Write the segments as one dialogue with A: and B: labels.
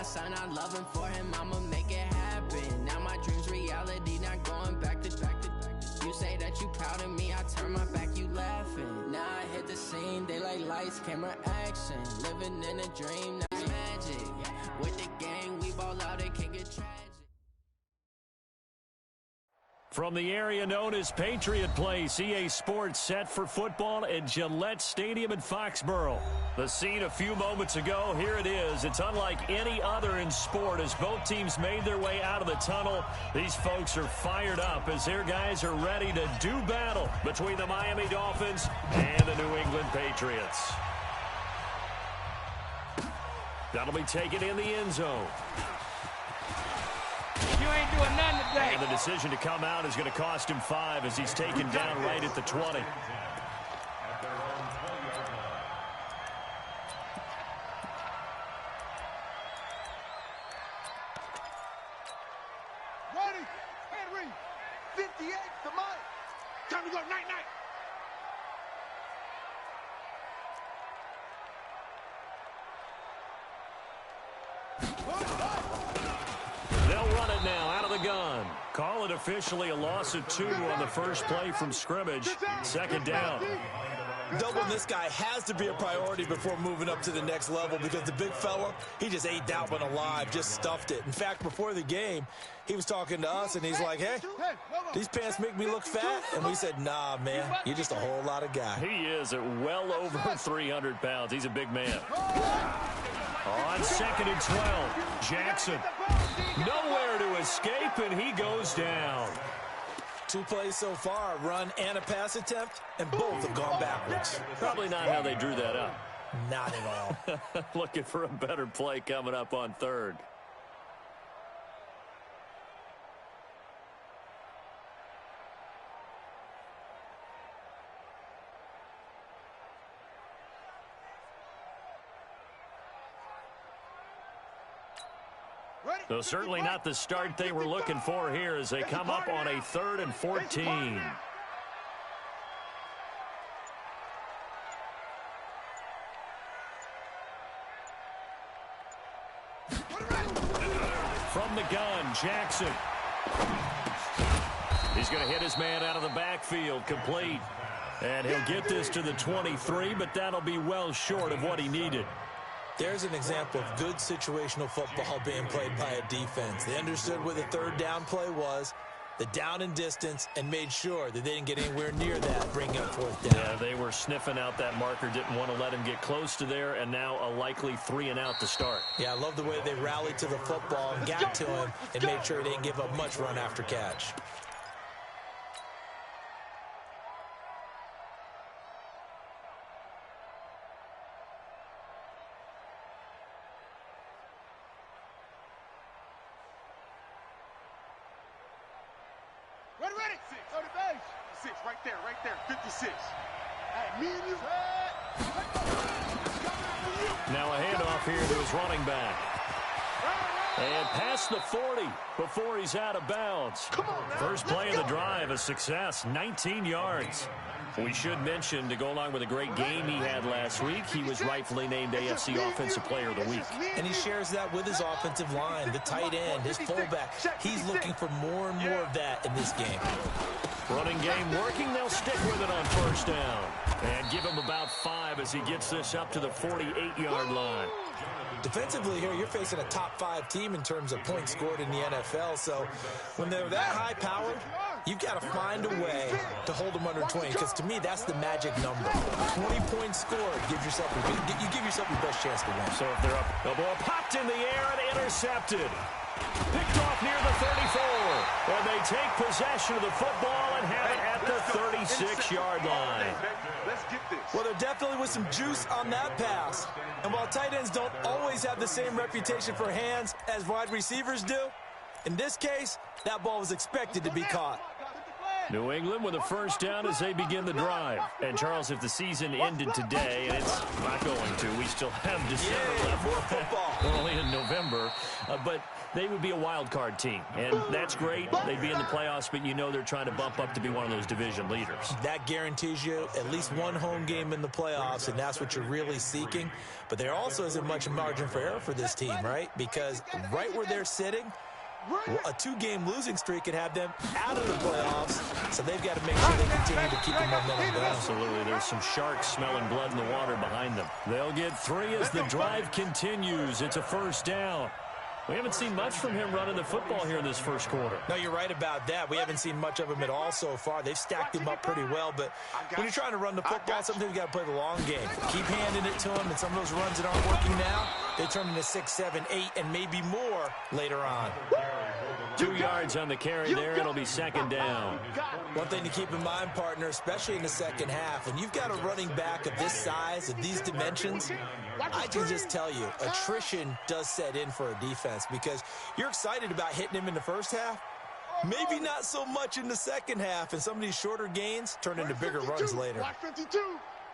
A: son, I love him for him, I'ma make it happen. Now my dream's reality, not going back to. You say that you proud of me, I turn my back, you laughing. Now I hit the scene, they like lights, camera, action. Living in a dream, now it's magic. With the gang, we ball out, it can get tragic.
B: From the area known as Patriot Place, EA Sports set for football at Gillette Stadium in Foxborough. The scene a few moments ago, here it is. It's unlike any other in sport as both teams made their way out of the tunnel. These folks are fired up as their guys are ready to do battle between the Miami Dolphins and the New England Patriots. That'll be taken in the end zone.
C: You ain't doing nothing today.
B: And the decision to come out is going to cost him 5 as he's taken down right at the 20.
D: Ready, Henry, 58 to Mike. Time to go, night-night.
B: They'll run it now out of the gun. Call it officially a loss of 2 on the first play from scrimmage. Second down.
E: Doubling this guy has to be a priority before moving up to the next level because the big fella, he just ate that one alive, just stuffed it. In fact, before the game, he was talking to us, and he's like, hey, these pants make me look fat? And we said, nah, man, you're just a whole lot of guy.
B: He is at well over 300 pounds. He's a big man. On 2nd and 12, Jackson. Nowhere to escape, and he goes down.
E: 2 plays so far, a run and a pass attempt, and both have gone backwards.
B: Probably not how they drew that up.
E: Not at all.
B: Looking for a better play coming up on 3rd. So certainly not the start they were looking for here as they come up on a 3rd and 14. From the gun, Jackson. He's going to hit his man out of the backfield, complete. And he'll get this to the 23, but that'll be well short of what he needed.
E: There's an example of good situational football being played by a defense. They understood where the 3rd down play was, the down and distance, and made sure that they didn't get anywhere near that, bringing up 4th down.
B: Yeah, they were sniffing out that marker, didn't want to let him get close to there, and now a likely 3 and out to start.
E: Yeah, I love the way they rallied to the football and got to him and made sure he didn't give up much run after catch.
D: Ready. 6 on the base. 6 right there. 56. Hey, me and you.
B: Now a handoff here to his running back. And past the 40 before he's out of bounds. First play of the drive, a success, 19 yards. We should mention, to go along with a great game he had last week, he was rightfully named AFC Offensive Player of the Week.
E: And he shares that with his offensive line, the tight end, his fullback. He's looking for more and more of that in this game.
B: Running game working, they'll stick with it on 1st down. And give him about 5 as he gets this up to the 48-yard line.
E: Defensively here, you're facing a top 5 team in terms of points scored in the NFL. So when they're that high-powered, you've got to find a way to hold them under 20, because to me, that's the magic number. 20 points scored, you give yourself your best chance to win.
B: So if they're up, the ball popped in the air and intercepted. Picked off near the 34. And they take possession of the football and have it at the 36-yard line.
D: Let's get this.
E: Well, there definitely was some juice on that pass. And while tight ends don't always have the same reputation for hands as wide receivers do, in this case, that ball was expected to be caught.
B: New England with a 1st down as they begin the drive. And, Charles, if the season ended today, and it's not going to, we still have December left.
E: More football.
B: We're only in November. But they would be a wild card team. And that's great. They'd be in the playoffs, but you know they're trying to bump up to be one of those division leaders.
E: That guarantees you at least one home game in the playoffs, and that's what you're really seeking. But there also isn't much margin for error for this team, right? Because right where they're sitting, a 2-game losing streak could have them out of the playoffs, so they've got to make sure they continue to keep the momentum going.
B: Absolutely. There's some sharks smelling blood in the water behind them. They'll get 3 as the drive continues. It's a first down. We haven't seen much from him running the football here in this first quarter.
E: No, you're right about that. We haven't seen much of him at all so far. They've stacked him up pretty well, but when you're trying to run the football, sometimes you got to play the long game. Keep handing it to him, and some of those runs that aren't working now, they turn into 6, 7, 8, and maybe more later on.
B: 2 yards on the carry there. It'll be second down.
E: One thing to keep in mind, partner, especially in the second half, when you've got a running back of this size, of these dimensions, I can just tell you, attrition does set in for a defense because you're excited about hitting him in the first half. Maybe not so much in the second half, and some of these shorter gains turn into bigger runs later.
D: 52.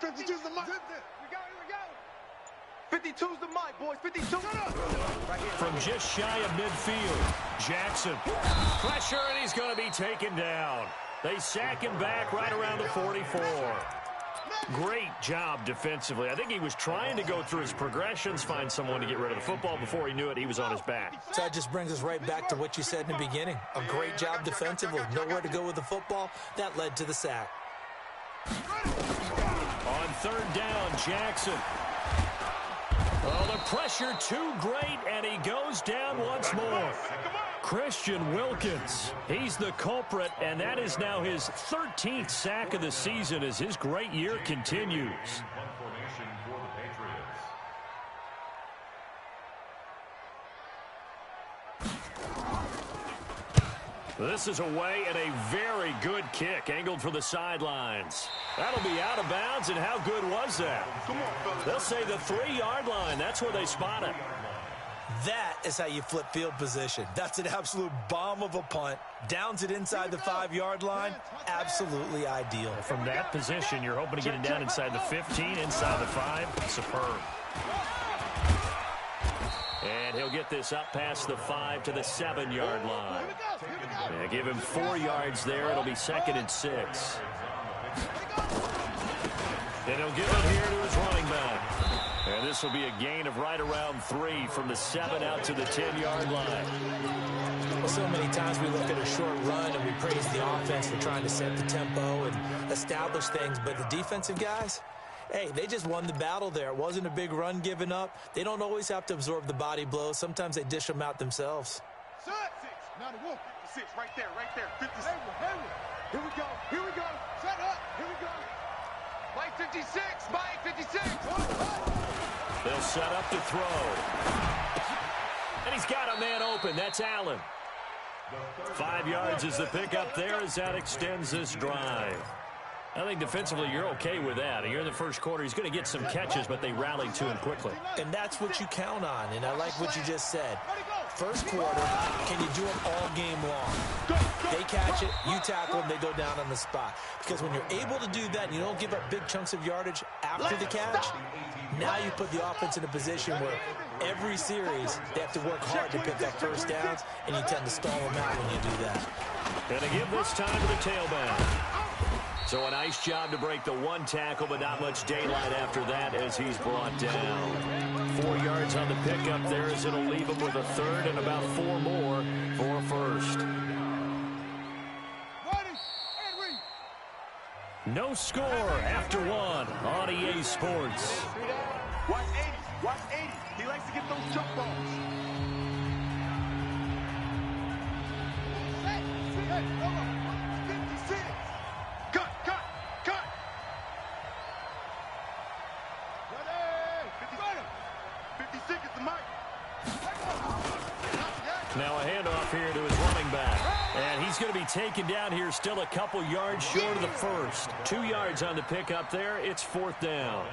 D: 52's the mic. 52's the mic, boys. 52.
B: From just shy of midfield, Jackson. Pressure, and he's going to be taken down. They sack him back right around the 44. Great job defensively. I think he was trying to go through his progressions, find someone to get rid of the football. Before he knew it, he was on his back.
E: So that just brings us right back to what you said in the beginning. A great job defensively. Nowhere to go with the football. That led to the sack.
B: On third down, Jackson. Oh, the pressure too great, and he goes down once more. Christian Wilkins, he's the culprit, and that is now his 13th sack of the season as his great year continues. This is away and a very good kick, angled for the sidelines. That'll be out of bounds, and how good was that? They'll say the 3-yard line. That's where they spot it.
E: That is how you flip field position. That's an absolute bomb of a punt. Downs it inside the 5-yard line. Absolutely ideal.
B: From that position, you're hoping to get it down inside the 15, inside the 5. Superb. And he'll get this up past the 5 to the 7-yard line. Yeah, give him 4 yards there. It'll be 2nd and 6. And he'll give it here to his running back. And this will be a gain of right around 3 from the 7 out to the 10-yard line.
E: Well, so many times we look at a short run and we praise the offense for trying to set the tempo and establish things. But the defensive guys, hey, they just won the battle there. It wasn't a big run given up. They don't always have to absorb the body blows. Sometimes they dish them out themselves.
D: 6, 91, 56, right there, 56. Here we go, here we go. Set up, here we go. Mike 56, Mike 56.
B: They'll set up to throw. And he's got a man open. That's Allen. 5 yards is the pickup there as that extends this drive. I think defensively you're okay with that. Here in the first quarter, he's going to get some catches, but they rallied to him quickly.
E: And that's what you count on, and I like what you just said. First quarter, can you do it all game long? They catch it, you tackle them, they go down on the spot. Because when you're able to do that and you don't give up big chunks of yardage after the catch, now you put the offense in a position where every series they have to work hard to pick up first downs, and you tend to stall them out when you do that.
B: And to give this time to the tailback. So a nice job to break the 1 tackle, but not much daylight after that as he's brought down. 4 yards on the pickup there as it'll leave him with a 3rd and about 4 more for a first. No score after 1 on EA Sports.
D: 180. He likes to get those jump balls.
B: Now a handoff here to his running back. And he's going to be taken down here still a couple yards short of the first. 2 yards on the pickup there. It's 4th down.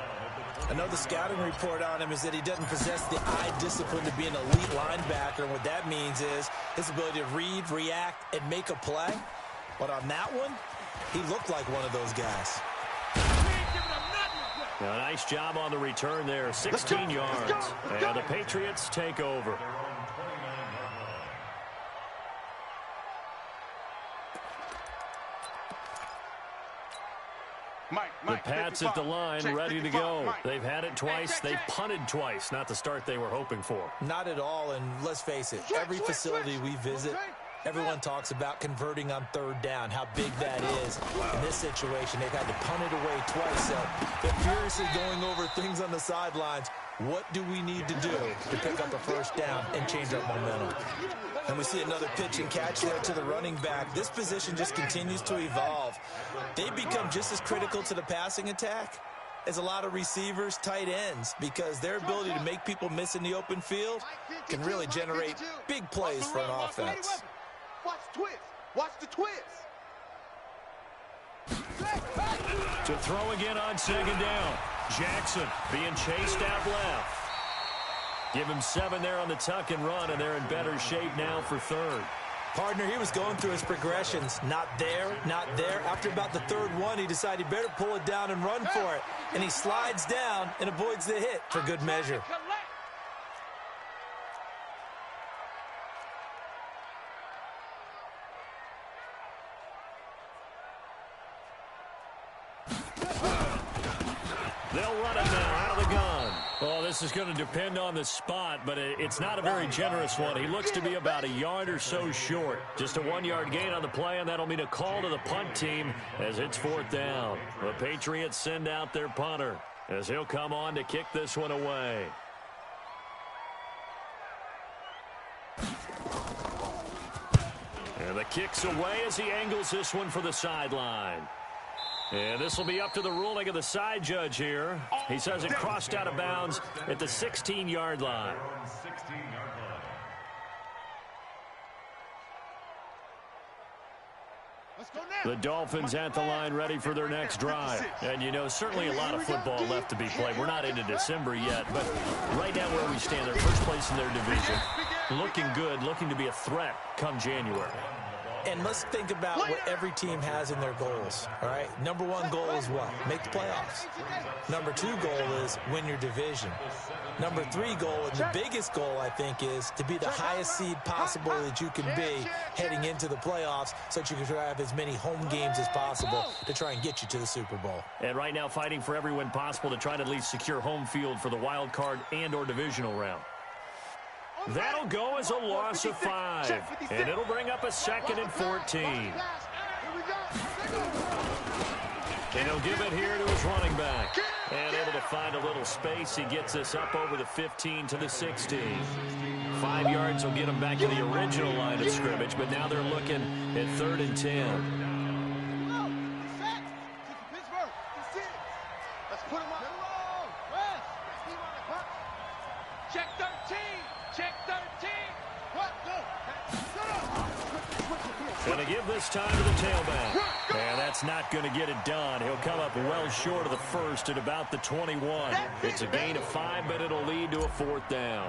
E: I know the scouting report on him is that he doesn't possess the eye discipline to be an elite linebacker. And what that means is his ability to read, react, and make a play. But on that one, he looked like one of those guys.
B: Now, a nice job on the return there. 16 yards. And the Patriots take over. The Pats at the line, ready to go. They've had it twice. They've punted twice. Not the start they were hoping for.
E: Not at all, and let's face it, every facility we visit, everyone talks about converting on third down, how big that is. In this situation, they've had to punt it away twice, so they're furiously going over things on the sidelines. What do we need to do to pick up a first down and change our momentum? And we see another pitch and catch there to the running back. This position just continues to evolve. They become just as critical to the passing attack as a lot of receivers, tight ends, because their ability to make people miss in the open field can really generate big plays for an offense.
D: Watch the twist. Watch the twist.
B: To throw again on second down. Jackson being chased out left. Give him 7 there on the tuck and run, and they're in better shape now for third.
E: Partner, he was going through his progressions. Not there, not there. After about the third one, he decided he better pull it down and run for it. And he slides down and avoids the hit for good measure.
B: They'll run it now out of the gun. Well, this is going to depend on the spot, but it's not a very generous one. He looks to be about a yard or so short. Just a 1-yard gain on the play, and that'll mean a call to the punt team as it's fourth down. The Patriots send out their punter as he'll come on to kick this one away. And the kick's away as he angles this one for the sideline. And this will be up to the ruling of the side judge here. He says it crossed out of bounds at the 16-yard line. The Dolphins at the line ready for their next drive. And, you know, certainly a lot of football left to be played. We're not into December yet, but right now where we stand, they're first place in their division. Looking good, looking to be a threat come January.
E: And let's think about what every team has in their goals, all right? Number 1 goal is what? Make the playoffs. Number 2 goal is win your division. Number 3 goal, and the biggest goal, I think, is to be the highest seed possible that you can be heading into the playoffs so that you can have as many home games as possible to try and get you to the Super Bowl.
B: And right now fighting for every win possible to try to at least secure home field for the wild card and or divisional round. That'll go as a loss of 5, and it'll bring up a 2nd and 14. And he'll give it here to his running back. And able to find a little space. He gets this up over the 15 to the 16. 5 yards will get him back to the original line of scrimmage, but now they're looking at 3rd and 10.
D: Check 13. Check 13. What?
B: Going to give this time to the tailback. And that's not going to get it done. He'll come up well short of the first at about the 21. It's a gain of 5, but it'll lead to a 4th down.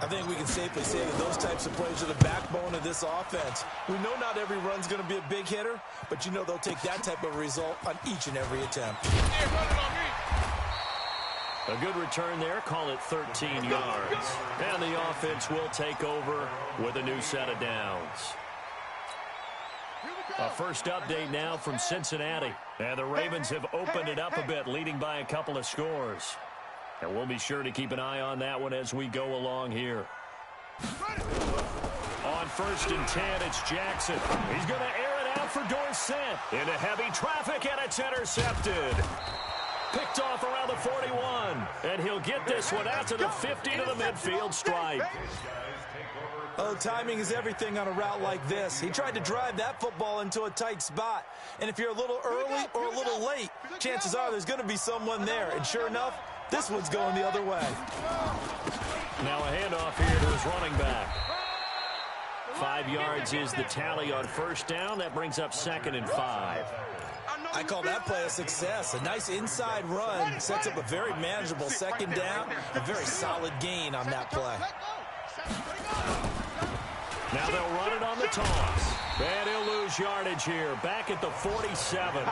E: I think we can safely say that those types of plays are the backbone of this offense. We know not every run's going to be a big hitter, but you know they'll take that type of result on each and every attempt.
B: A good return there. Call it 13 yards. And the offense will take over with a new set of downs. A first update now from Cincinnati. And the Ravens have opened it up a bit, leading by a couple of scores. And we'll be sure to keep an eye on that one as we go along here. On 1st and 10, it's Jackson. He's going to air it out for Dorsett. Into heavy traffic, and it's intercepted. Picked off around the 41. And he'll get this one out to the 50 to the midfield stripe.
E: Oh, timing is everything on a route like this. He tried to drive that football into a tight spot. And if you're a little early or a little late, chances are there's going to be someone there. And sure enough, this one's going the other way.
B: Now a handoff here to his running back. 5 yards is the tally on first down. That brings up 2nd and 5.
E: I call that play a success. A nice inside run sets up a very manageable 2nd down. A very solid gain on that play.
B: Now they'll run it on the toss. And he'll lose yardage here. Back at the 47.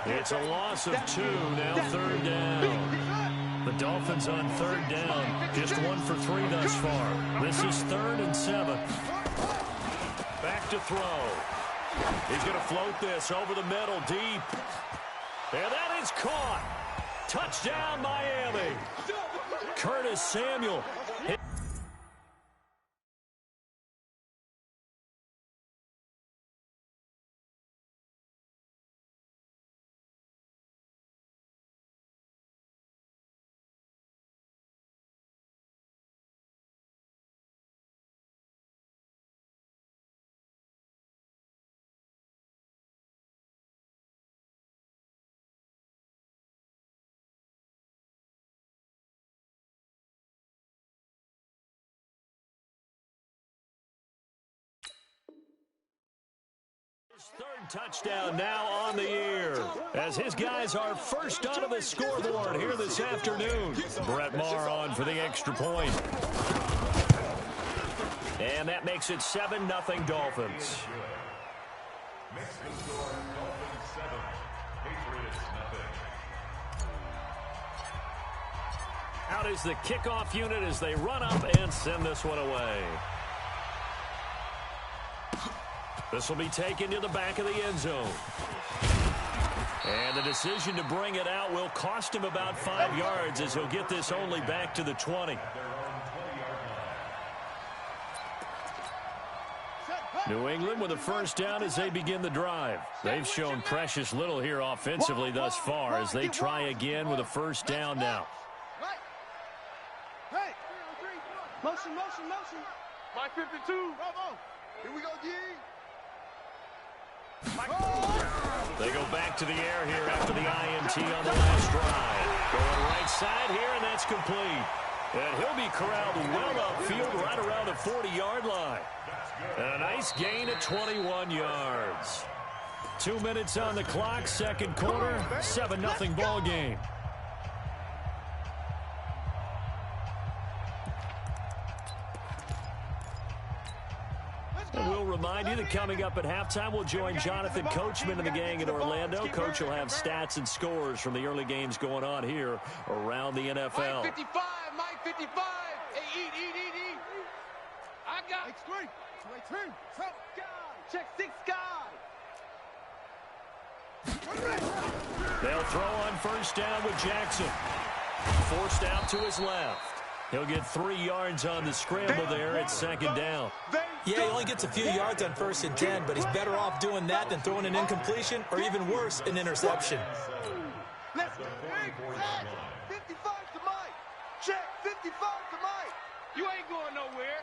B: It's a loss of 2. Now 3rd down. The Dolphins on 3rd down. Just 1 for 3 thus far. This is 3rd and 7. Back to throw. He's going to float this over the middle deep. And that is caught. Touchdown, Miami. Curtis Samuel. Third touchdown now on the year as his guys are first onto the scoreboard here this afternoon. Brett Maher on for the extra point. And that makes it 7-0 Dolphins. Out is the kickoff unit as they run up and send this one away. This will be taken to the back of the end zone. And the decision to bring it out will cost him about 5 yards as he'll get this only back to the 20. New England with a first down as they begin the drive. They've shown precious little here offensively thus far as they try again with a first down now.
D: Hey! Motion, motion, motion. My 52. Bravo. Here we go, D.
B: They go back to the air here after the INT on the last drive. Going right side here, and that's complete. And he'll be corralled well upfield right around the 40-yard line. And a nice gain of 21 yards. 2 minutes on the clock, second quarter, 7-0 ball game. And we'll remind you that coming up at halftime, we'll join Jonathan Coachman and the gang in Orlando. Coach will have stats and scores from the early games going on here around the NFL.
D: Mike 55, Mike 55. Hey, eat. I got it. SauceGawd. Check 6 guys.
B: They'll throw on first down with Jackson. Forced out to his left. He'll get 3 yards on the scramble there at second down.
E: Yeah, he only gets a few yards on 1st and 10, but he's better off doing that than throwing an incompletion or even worse, an interception.
D: Let's go. 55 to Mike. Check 55 to Mike. You ain't going nowhere.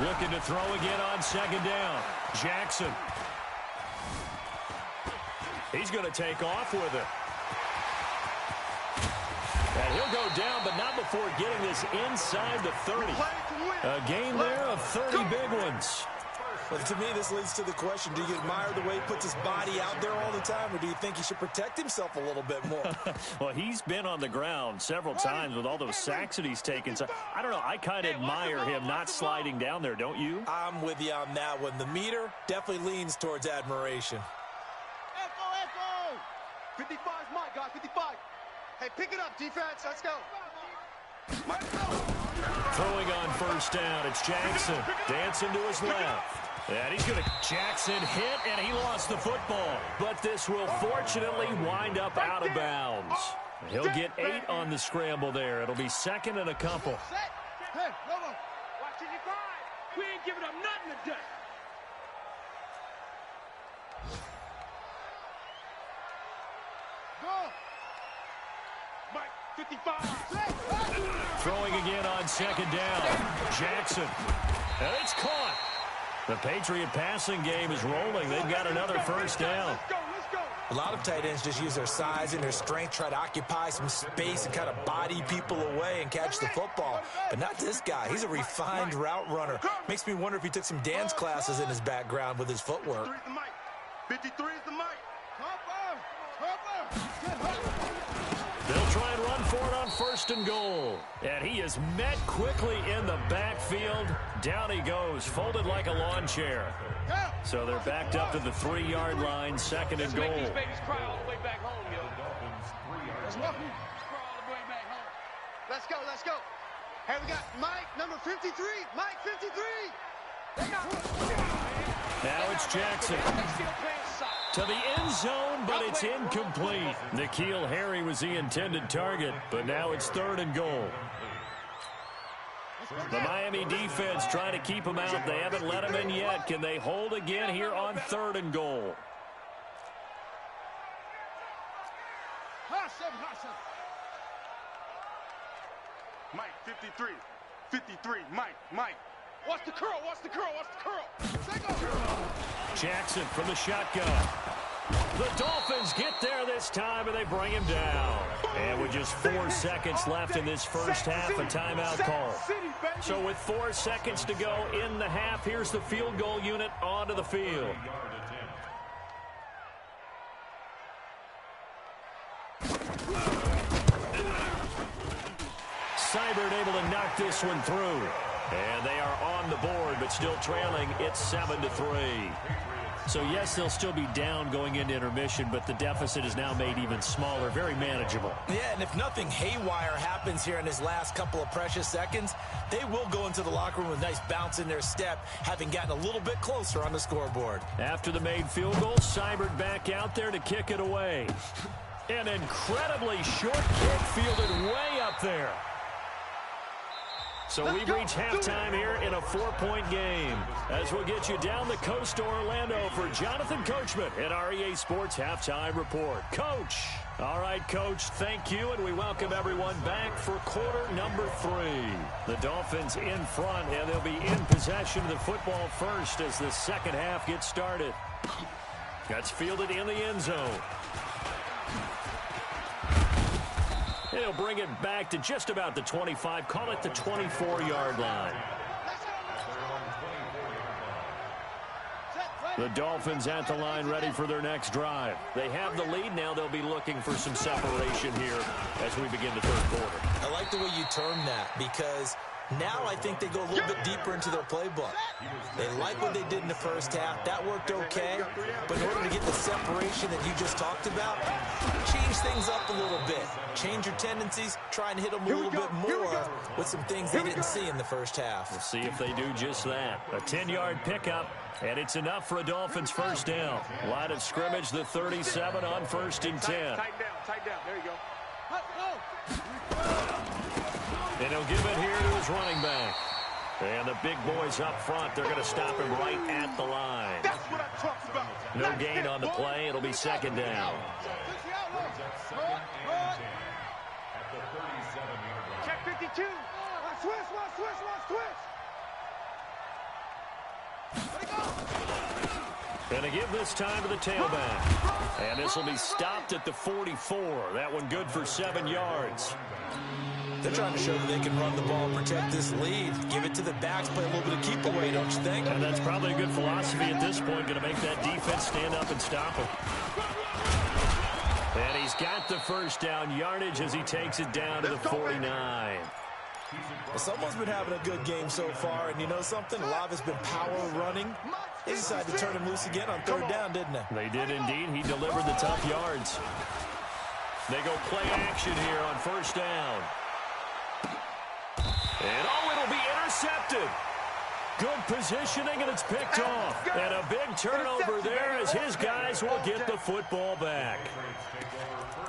B: Looking to throw again on second down. Jackson. He's going to take off with it. And he'll go down, but not before getting this inside the 30. A gain there of 30 big ones.
E: Well, to me, this leads to the question, do you admire the way he puts his body out there all the time, or do you think he should protect himself a little bit more?
B: Well, he's been on the ground several times with all those sacks that he's taken. So, I don't know, I kind of admire him not sliding down there, don't you?
E: I'm with you on that one. The meter definitely leans towards admiration.
D: Echo. 55's Mike, guys, 55. Hey, pick it up, defense. Let's go.
B: Throwing on first down, it's Jackson. Dancing to his left. And he's going to Jackson hit, and he lost the football. But this will fortunately wind up out of bounds. He'll get 8 on the scramble there. It'll be second and a couple.
D: Hey, Lobo. Watch it, you cry. We ain't giving up nothing today. Go. Mike, 55.
B: Throwing again on second down. Jackson. And it's caught. The Patriot passing game is rolling. They've got another first down.
D: Let's go.
E: A lot of tight ends just use their size and their strength, try to occupy some space and kind of body people away and catch the football. But not this guy. He's a refined route runner. Makes me wonder if he took some dance classes in his background with his footwork.
D: 53 is the mic. Cover.
B: They'll try and run for it on first and goal. And he is met quickly in the backfield. Down he goes, folded like a lawn chair. So they're backed up to the 3-yard line, second and goal.
D: Make these babies cry all the way back home, yo. Let's walk. Cry all the way back home. Let's go. Hey, we got Mike, number 53. Mike, 53.
B: Now it's Jackson.
D: They still playing
B: to the end zone, but it's incomplete. N'Keal Harry was the intended target, but now it's 3rd and goal. The Miami defense trying to keep him out. They haven't let him in yet. Can they hold again here on 3rd and goal?
D: Mike, 53. 53. Mike. Watch the curl.
B: Jackson from the shotgun. The Dolphins get there this time, and they bring him down. And with just 4 seconds left in this first half, a timeout call. So with 4 seconds to go in the half, here's the field goal unit onto the field. Seibert able to knock this one through. And they are on the board, but still trailing. It's 7-3. So, yes, they'll still be down going into intermission, but the deficit is now made even smaller, very manageable.
E: Yeah, and if nothing haywire happens here in his last couple of precious seconds, they will go into the locker room with a nice bounce in their step, having gotten a little bit closer on the scoreboard.
B: After the made field goal, Seibert back out there to kick it away. An incredibly short kick fielded way up there. So we've reached halftime here in a 4-point game. As we'll get you down the coast to Orlando for Jonathan Coachman at our EA Sports Halftime Report. Coach. All right, Coach, thank you, and we welcome everyone back for quarter number 3. The Dolphins in front, and they'll be in possession of the football first as the second half gets started. That's fielded in the end zone. He'll bring it back to just about the 25. Call it the 24-yard line. The Dolphins at the line ready for their next drive. They have the lead. Now they'll be looking for some separation here as we begin the third quarter.
E: I like the way you termed that because now I think they go a little bit deeper into their playbook. They like what they did in the first half. That worked okay. But in order to get the separation that you just talked about, change things up a little bit. Change your tendencies. Try and hit them a little bit more with some things they didn't see in the first half.
B: We'll see if they do just that. A 10-yard pickup, and it's enough for a Dolphins first down. Line of scrimmage, the 37 on 1st and 10.
D: Tighten down. There you go.
B: And he'll give it here to his running back. And the big boys up front, they're going to stop him right at the line.
D: That's what I talked about.
B: No gain on the play. It'll be second down.
D: Check 52. Switch.
B: Going to give this time to the tailback. And this will be stopped at the 44. That one good for 7 yards.
E: They're trying to show that they can run the ball, protect this lead, give it to the backs, play a little bit of keep away, don't you think?
B: And that's probably a good philosophy at this point, going to make that defense stand up and stop him. And he's got the first down yardage as he takes it down to the 49.
E: Well, someone's been having a good game so far, and you know something? A lot of it's been power running. They decided to turn him loose again on 3rd down, didn't they?
B: They did indeed. He delivered the tough yards. They go play action here on 1st down. And, it'll be intercepted. Good positioning, and it's picked off. And a big turnover there as his guys will get the football back.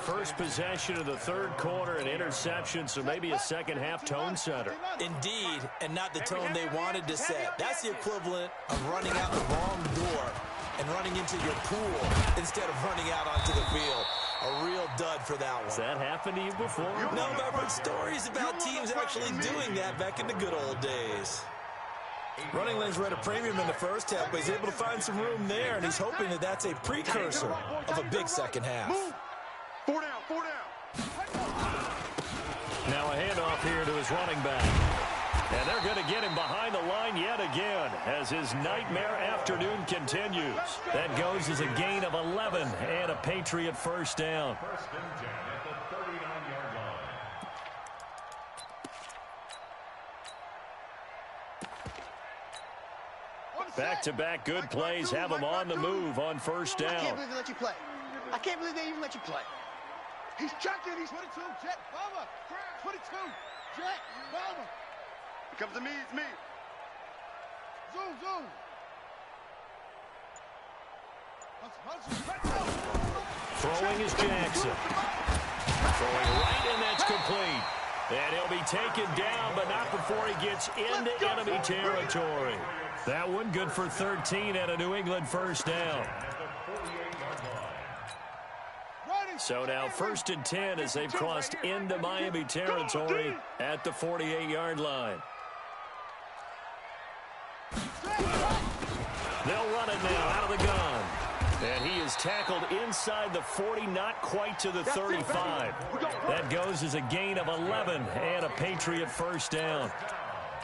B: First possession of the third quarter, an interception, so maybe a second-half tone setter.
E: Indeed, and not the tone they wanted to set. That's the equivalent of running out the wrong door and running into your pool instead of running out onto the field. A real dud for that one.
B: Has that happened to you before?
E: No, but I've heard stories about teams actually doing that back in the good old days. Running lanes were at a premium in the first half, but he's able to find some room there, and he's hoping that that's a precursor of a big second half.
D: 4 down.
B: Now a handoff here to his running back. And they're going to get him behind the line yet again as his nightmare afternoon continues. That goes as a gain of 11 and a Patriot first down. Back-to-back good plays have him on the move on 1st down.
C: I can't believe they let you play. I can't believe they even let you play.
D: He's checking. He's 22. Jet. Bomber. 22. Jet. Bomber. It comes to me. It's me. Zoom.
B: Throwing is Jackson. Throwing right, and that's complete. And he'll be taken down, but not before he gets into enemy territory. That one good for 13 at a New England first down. So now 1st and 10 as they've crossed into Miami territory at the 48-yard line. They'll run it now out of the gun. And he is tackled inside the 40, not quite to the 35. That goes as a gain of 11 and a Patriot first down.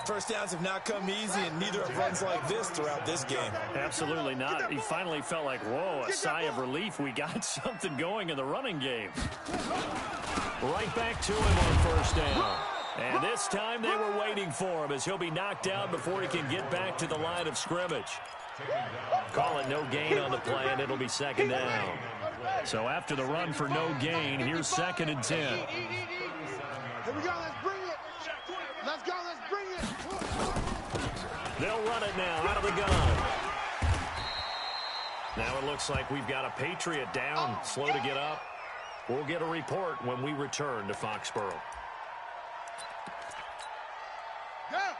E: First downs have not come easy, and neither have runs like this throughout this game.
B: Absolutely not. He finally felt like, whoa, a sigh of relief. We got something going in the running game. Right back to him on first down. And this time they were waiting for him as he'll be knocked down before he can get back to the line of scrimmage. Call it no gain on the play, and it'll be 2nd down. So after the run for no gain, here's 2nd and 10.
D: Here we go, let's bring it. Let's go, let's bring it.
B: They'll run it now out of the gun. Now it looks like we've got a Patriot down, slow to get up. We'll get a report when we return to Foxborough.
D: Yeah,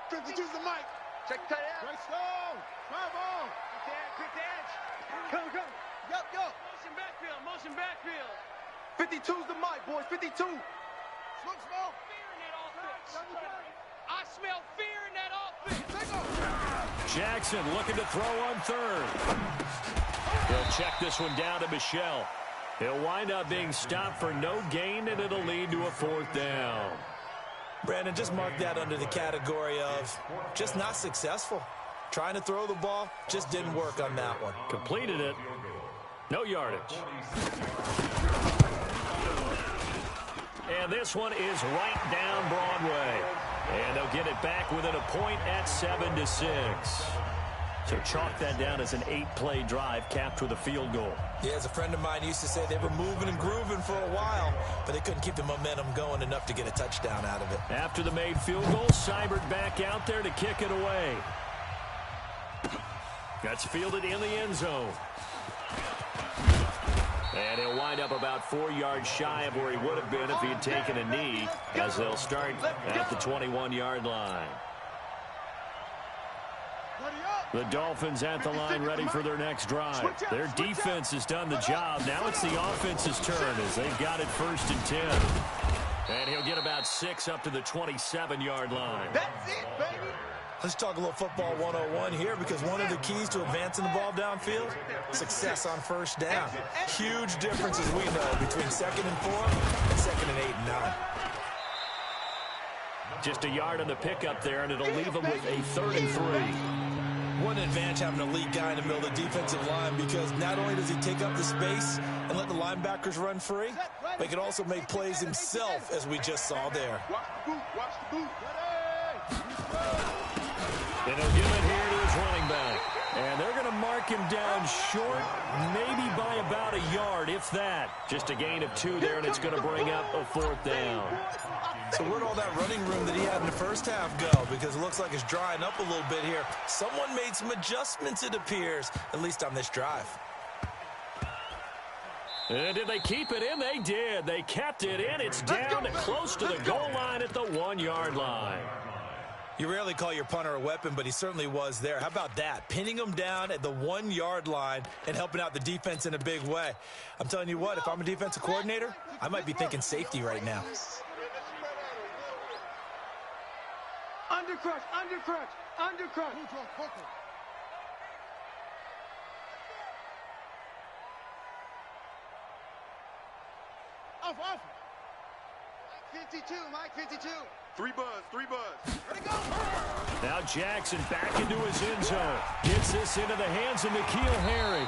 D: 52 is the mic. Check that out. Great slow. Drive on. Quick edge. Come. Yup. Motion backfield. 52's the mic, boys. 52. Smoke.
F: Fear in that offense. I smell fear in that offense.
D: Take off.
B: Jackson looking to throw on 3rd. He'll check this one down to Michelle. He'll wind up being stopped for no gain, and it'll lead to a 4th down.
E: Brandon, just mark that under the category of just not successful. Trying to throw the ball, just didn't work on that one.
B: Completed it. No yardage. And this one is right down Broadway. And they'll get it back within a point at 7-6. So chalk that down as an 8-play drive capped with a field goal.
E: Yeah, as a friend of mine used to say, they were moving and grooving for a while, but they couldn't keep the momentum going enough to get a touchdown out of it.
B: After the made field goal, Seibert back out there to kick it away. That's fielded in the end zone. And he'll wind up about 4 yards shy of where he would have been if he had taken a knee, as they'll start at the 21-yard line. The Dolphins at the line ready for their next drive. Their defense has done the job. Now it's the offense's turn as they've got it 1st and 10. And he'll get about 6 up to the 27-yard line.
D: That's it, baby.
E: Let's talk a little football 101 here, because one of the keys to advancing the ball downfield, success on first down. Huge differences, we know, between 2nd and 4 and 2nd and 8 and 9.
B: Just a yard on the pickup there, and it'll leave them with a 3rd and 3.
E: One advantage having an elite guy in the middle of the defensive line, because not only does he take up the space and let the linebackers run free, but he can also make plays himself, as we just saw there.
D: Watch the boot.
B: And he'll give it here to his running back. And they're going to mark him down short, maybe by about a yard, if that. Just a gain of 2 there, and it's going to bring up a 4th down.
E: So where'd all that running room that he had in the first half go? Because it looks like it's drying up a little bit here. Someone made some adjustments, it appears, at least on this drive.
B: And did they keep it in? They did. They kept it in. It's down close to the goal line at the 1-yard line.
E: You rarely call your punter a weapon, but he certainly was there. How about that? Pinning him down at the 1-yard line and helping out the defense in a big way. I'm telling you what, if I'm a defensive coordinator, I might be thinking safety right now.
F: Undercrush.
D: Off. 52, Mike, 52.
C: 3 buzz.
D: Ready, go.
B: Now Jackson back into his end zone. Gets this into the hands of N'Keal Harry.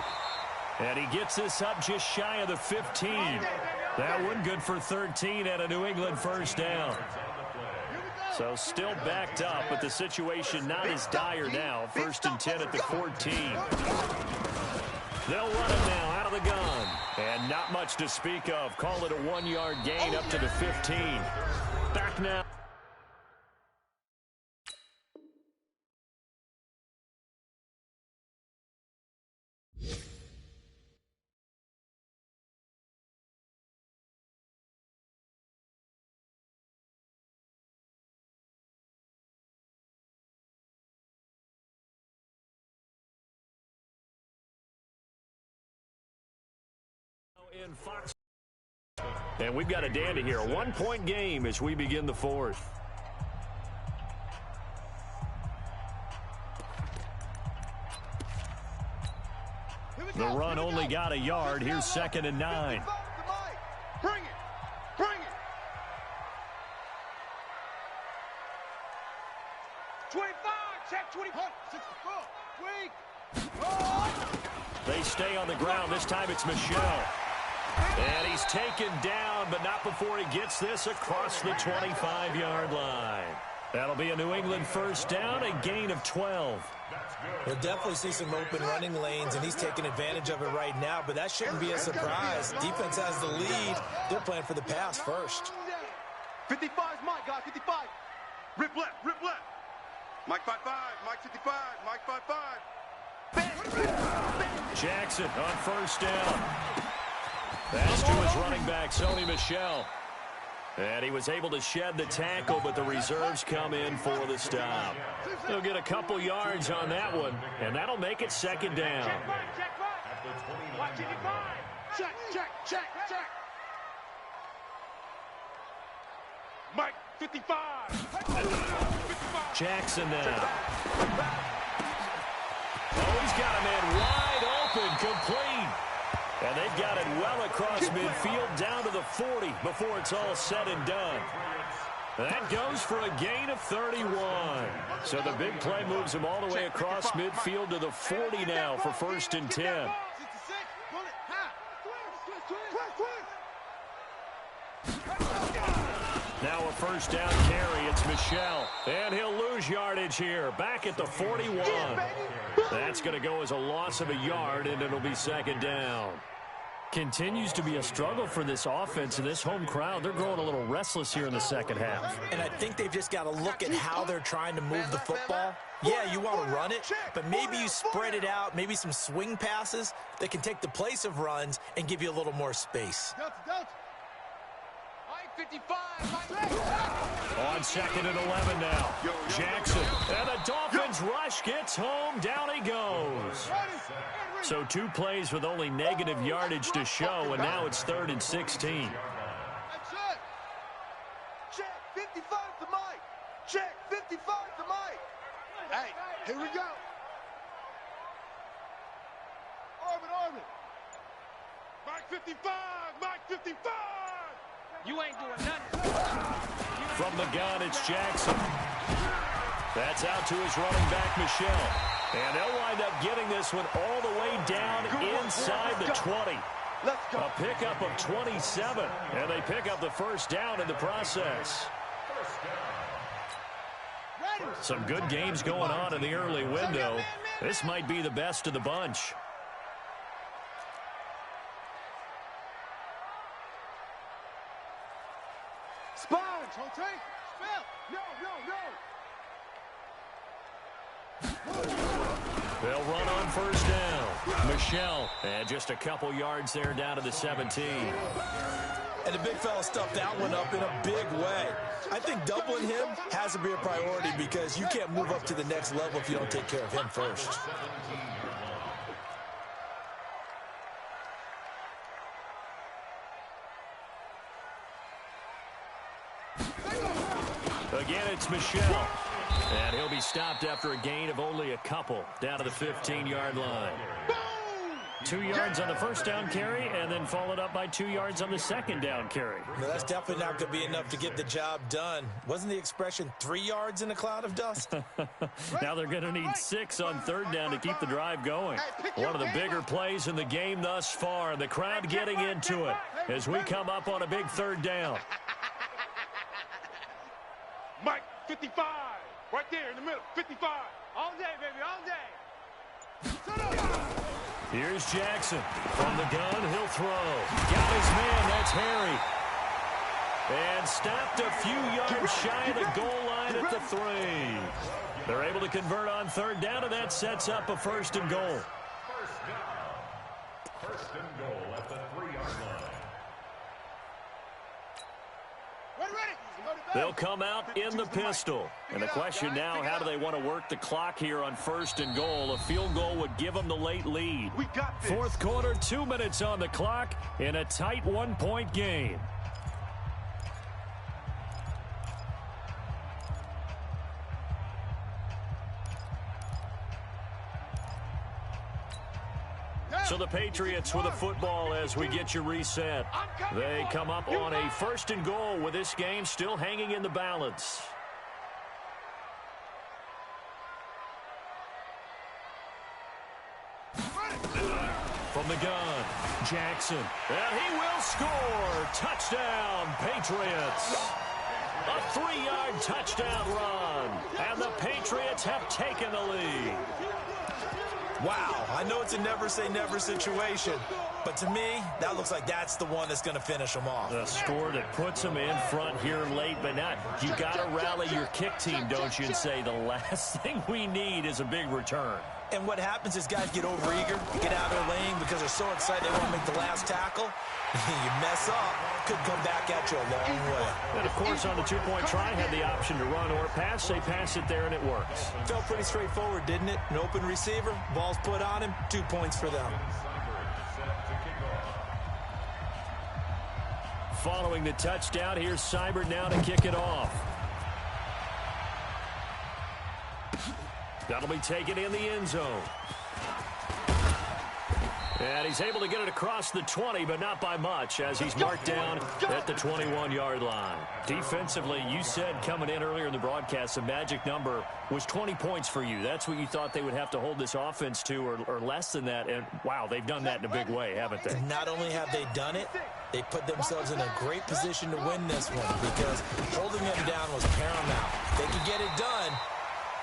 B: And he gets this up just shy of the 15. That one good for 13 at a New England first down. So still backed up, but the situation not as dire now. 1st and 10 at the 14. They'll run it now out of the gun. And not much to speak of. Call it a 1-yard gain up to the 15. Back now. in Fox. And we've got a dandy here. A 1-point game as we begin the fourth. The run only got a yard. Here's 2nd and 9.
D: Bring it. Bring it.
F: 25, check 25.
B: They stay on the ground. This time it's Michelle. And he's taken down, but not before he gets this across the 25-yard line. That'll be a New England first down, a gain of 12.
E: We'll definitely see some open running lanes, and he's taking advantage of it right now, but that shouldn't be a surprise. Defense has the lead. They're playing for the pass first.
D: 55 is Mike, guys, 55. Rip left, rip left.
C: Mike 5-5, Mike 55, Mike 5-5.
B: Jackson on first down. That's to his running back, Sony Michel. And he was able to shed the tackle, but the reserves come in for the stop. He'll get a couple yards on that one, and that'll make it 2nd down.
F: Check right, check right. Watch 55. Check, check, check, check.
C: Mike 55.
B: Jackson now. Oh, he's got a man wide open, complete. And they've got it well across midfield down to the 40 before it's all said and done. That goes for a gain of 31. So the big play moves him all the way across midfield to the 40 now for 1st and 10. Now a first down carry. It's Michel. And he'll lose yardage here. Back at the 41. That's going to go as a loss of a yard, and it'll be 2nd down. Continues to be a struggle for this offense and this home crowd. They're growing a little restless here in the second half.
E: And I think they've just got to look at how they're trying to move the football. Yeah, you want to run it, but maybe you spread it out, maybe some swing passes that can take the place of runs and give you a little more space.
F: Mike 55.
B: On 2nd and 11 now. Jackson. And the Dolphins rush gets home. Down he goes. So 2 plays with only negative yardage to show, and now it's 3rd and 16.
D: That's it. Check 55 to Mike. Check 55 to Mike. Hey, here we go. Armin.
C: Mike 55, Mike 55.
F: You ain't doing nothing.
B: From the gun, it's Jackson. That's out to his running back, Michel. And they'll wind up getting this one all the way down inside the 20. A pickup of 27. And they pick up the first down in the process. Some good games going on in the early window. This might be the best of the bunch.
D: Sponge, hold tight. Spell. No.
B: They'll run on first down. Michel, and just a couple yards there down to the 17.
E: And the big fella stuffed that one up in a big way. I think doubling him has to be a priority because you can't move up to the next level if you don't take care of him first.
B: Again, it's Michel. And he'll be stopped after a gain of only a couple down to the 15-yard line. 2 yards on the first down carry, and then followed up by 2 yards on the second down carry.
E: Well, that's definitely not going to be enough to get the job done. Wasn't the expression 3 yards in a cloud of dust?
B: Now they're going to need 6 on 3rd down to keep the drive going. One of the bigger plays in the game thus far. The crowd getting into it as we come up on a big 3rd down.
C: Mike 55, right there in the middle, 55.
F: All day, baby, all day.
B: Here's Jackson. From the gun, he'll throw. Got his man, that's Harry. And stopped a few yards shy of the goal line at the 3. They're able to convert on 3rd down, and that sets up a 1st and goal.
C: First and goal at the 3-yard line.
B: They'll come out in the pistol. And the question now, how do they want to work the clock here on 1st and goal? A field goal would give them the late lead. Fourth quarter, 2 minutes on the clock in a tight 1-point game. So the Patriots with a football as we get you reset. They come up on a 1st and goal with this game still hanging in the balance. From the gun, Jackson. And he will score. Touchdown, Patriots. A 3-yard touchdown run. And the Patriots have taken the lead.
E: Wow, I know it's a never-say-never situation, but to me, that looks like that's the one that's going to finish them off.
B: The score that puts them in front here late, but not. You got to rally your kick team, don't you, and say the last thing we need is a big return.
E: And what happens is guys get overeager, get out of their lane because they're so excited they want to make the last tackle. You mess up, could come back at you a long way.
B: And, of course, on the 2-point try, had the option to run or pass. They pass it there, and it works.
E: Felt pretty straightforward, didn't it? An open receiver, ball's put on him, 2 points for them.
B: Following the touchdown, here's Seibert now to kick it off. That'll be taken in the end zone. And he's able to get it across the 20, but not by much, as he's marked down at the 21-yard line. Defensively, you said coming in earlier in the broadcast, the magic number was 20 points for you. That's what you thought they would have to hold this offense to, or less than that. And, wow, they've done that in a big way, haven't they?
E: Not only have they done it, they put themselves in a great position to win this one because holding them down was paramount. They could get it done.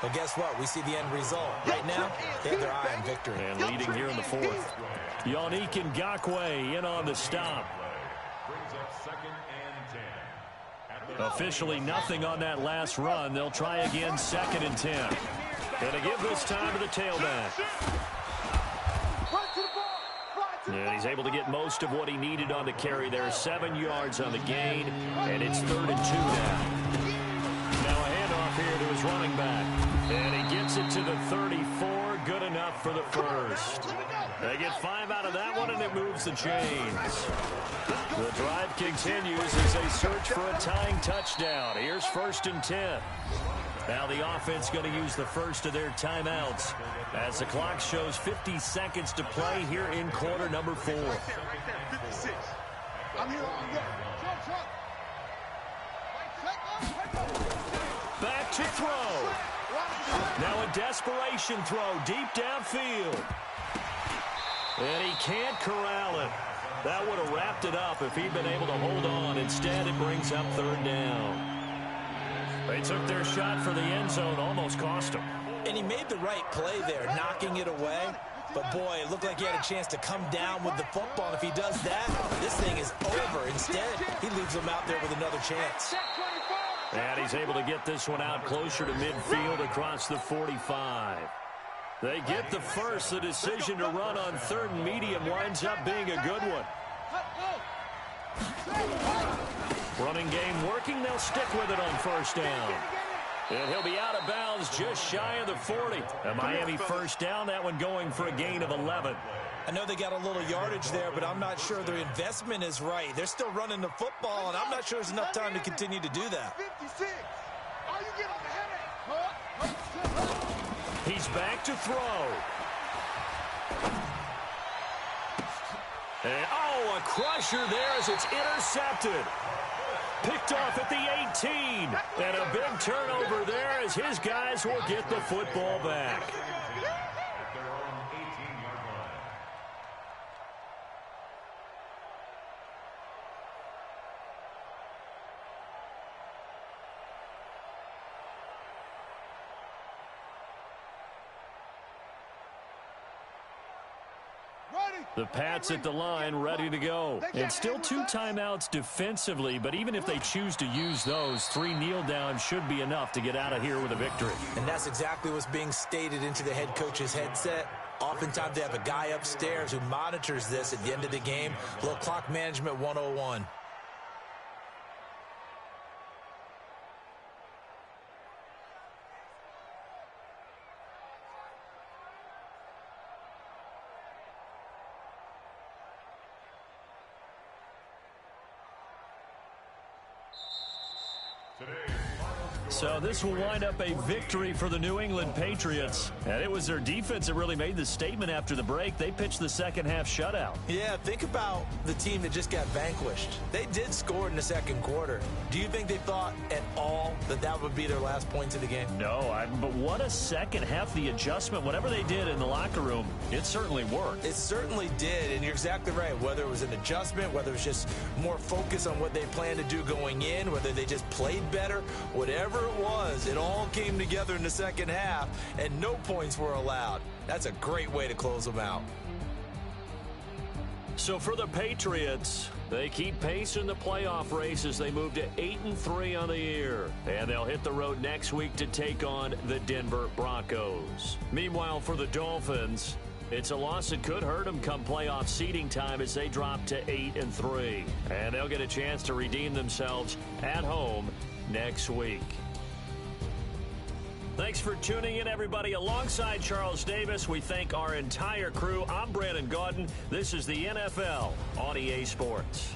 E: But guess what? We see the end result. Right now, they have their eye on victory.
B: And leading here in the 4th. Yannick Ngakoue in on the stop. Officially nothing on that last run. They'll try again 2nd and 10. Gonna give this time to the tailback. And he's able to get most of what he needed on the carry there. 7 yards on the gain. And it's 3rd and 2 now. Now a handoff here to his running back. And he gets it to the 34. Good enough for the first. They get 5 out of that one, and it moves the chains. The drive continues as they search for a tying touchdown. Here's 1st and 10. Now the offense going to use the first of their timeouts as the clock shows 50 seconds to play here in quarter number 4. Back to throw. Now a desperation throw deep downfield. And he can't corral it. That would have wrapped it up if he'd been able to hold on. Instead, it brings up 3rd down. They took their shot for the end zone, almost cost him.
E: And he made the right play there, knocking it away. But, boy, it looked like he had a chance to come down with the football. And if he does that, this thing is over. Instead, he leaves him out there with another chance.
B: And he's able to get this one out closer to midfield across the 45. They get the first. The decision to run on 3rd and medium winds up being a good one. Running game working. They'll stick with it on 1st down. And he'll be out of bounds just shy of the 40. A Miami 1st down, that one going for a gain of 11.
E: I know they got a little yardage there, but I'm not sure their investment is right. They're still running the football, and I'm not sure there's enough time to continue to do that.
B: He's back to throw. And, a crusher there as it's intercepted. Picked off at the 18. And a big turnover there as his guys will get the football back. The Pats at the line, ready to go. And still 2 timeouts defensively, but even if they choose to use those, 3 kneel downs should be enough to get out of here with a victory.
E: And that's exactly what's being stated into the head coach's headset. Oftentimes they have a guy upstairs who monitors this at the end of the game. A little clock management 101.
B: So this will wind up a victory for the New England Patriots. And it was their defense that really made the statement after the break. They pitched the second-half shutout.
E: Yeah, think about the team that just got vanquished. They did score in the second quarter. Do you think they thought at all that that would be their last points of the game?
B: No, but what a second half. The adjustment, whatever they did in the locker room, it certainly worked.
E: It certainly did, and you're exactly right. Whether it was an adjustment, whether it was just more focus on what they planned to do going in, whether they just played better, whatever it was, it all came together in the second half, and no points were allowed. That's a great way to close them out.
B: So for the Patriots, they keep pace in the playoff race as they move to 8-3 on the year. And they'll hit the road next week to take on the Denver Broncos. Meanwhile, for the Dolphins, it's a loss that could hurt them come playoff seeding time as they drop to 8-3. And they'll get a chance to redeem themselves at home next week. Thanks for tuning in, everybody. Alongside Charles Davis, we thank our entire crew. I'm Brandon Gaudin. This is the NFL on EA Sports.